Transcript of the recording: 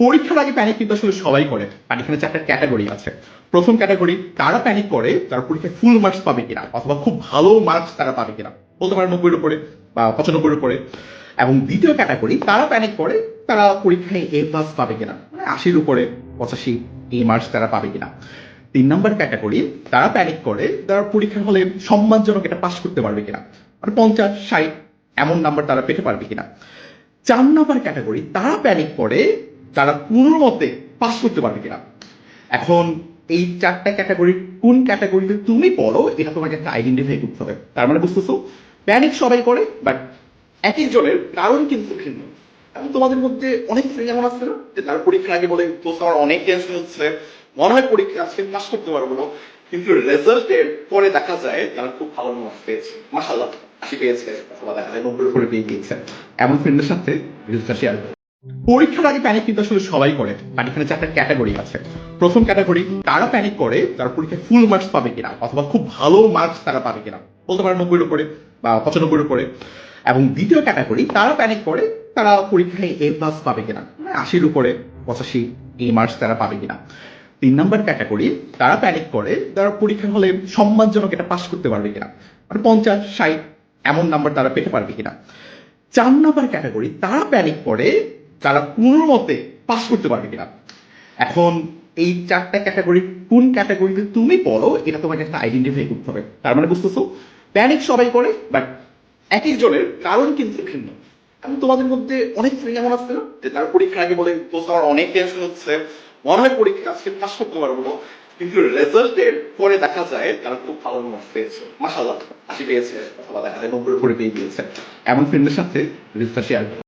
পরীক্ষার আগে প্যানিক কিন্তু আসলে সবাই করে। আর এখানে 4টা ক্যাটাগরি আছে। প্রথম ক্যাটাগরি তারা প্যানিক করে তারা পরীক্ষায় ফুল মার্কস পাবে কিনা অথবা খুব ভালো মার্কস তারা পাবে কিনা, বলতে পারে 90-এর উপরে বা 95-এর উপরে। এবং দ্বিতীয় ক্যাটাগরি তারা প্যানিক করে তারা পরীক্ষায় A+ পাবে কিনা, মানে 80-এর উপরে 85 এই মার্কস তারা পাবে কিনা। 3 নম্বর ক্যাটাগরি তারা প্যানিক করে তারা পরীক্ষার হলে সম্মানজনক এটা পাস করতে পারবে কিনা, মানে 50-60 এমন নাম্বার তারা পেতে পারবে কিনা। 4 নম্বর ক্যাটাগরি তারা প্যানিক করে তারা কোনো মতে পাস করতে পারবে কিনা। এখন এই 4টা ক্যাটাগরি কোন ক্যাটাগরিতে তুমি পড়ো এটা তোমাকে একটা আইডেন্টিফাই করতে হবে। তার মানে বুঝতেছো, প্যানিক সবাই করে বাট এক একজনের কারণ কিন্তু ভিন্ন। এবং তোমাদের মধ্যে অনেক ফ্রেন্ড এমন আছে না যে তার পরীক্ষার আগে বলে দোস্ত আমার অনেক টেনশন হচ্ছে, মনে হয় পরীক্ষা আজকে পাস করতে পারবো না, কিন্তু রেজাল্টের পরে দেখা যায় তারা খুব ভালো মার্কস পেয়েছে, মাশাআল্লাহ 80 পেয়েছে অথবা দেখা যায় 90-এর উপরে পেয়ে গিয়েছে। এমন ফ্রেন্ডের সাথে রিলসটা শেয়ার করো। পরীক্ষার আগে প্যানিক কিন্তু আসলে সবাই করে। আর এখানে 4টা ক্যাটাগরি আছে। প্রথম ক্যাটাগরি তারা প্যানিক করে তারা পরীক্ষায় ফুল মার্কস পাবে কিনা অথবা খুব ভালো মার্কস তারা পাবে কিনা, বলতে পারে 90-এর উপরে বা 95-এর উপরে। এবং দ্বিতীয় ক্যাটাগরি তারা প্যানিক করে তারা পরীক্ষায় A+ পাবে কিনা, মানে 80-এর উপরে 85 এই মার্কস তারা পাবে কিনা। 3 নম্বর ক্যাটাগরি তারা প্যানিক করে তারা পরীক্ষার হলে সম্মানজনক এটা পাস করতে পারবে কিনা, মানে 50-60 এমন নাম্বার তারা পেতে পারবে কিনা। 4 নম্বর ক্যাটাগরি তারা প্যানিক করে তারা কোনো মতে পাস করতে পারবে কিনা। এখন এই 4টা ক্যাটাগরি কোন ক্যাটাগরিতে তুমি পড়ো এটা তোমাকে একটা আইডেন্টিফাই করতে হবে। তার মানে বুঝতেছো, প্যানিক সবাই করে বাট এক একজনের কারণ কিন্তু ভিন্ন। এবং তোমাদের মধ্যে অনেক ফ্রেন্ড এমন আছে না যে তার পরীক্ষার আগে বলে দোস্ত আমার অনেক টেনশন হচ্ছে, মনে হয় পরীক্ষা আজকে পাস করতে পারবো না, কিন্তু রেজাল্টের পরে দেখা যায় তারা খুব ভালো মার্কস পেয়েছে, মাশাআল্লাহ 80 পেয়েছে অথবা দেখা যায় 90-এর উপরে পেয়ে গিয়েছে। এমন ফ্রেন্ডের সাথে রিলসটা শেয়ার করো।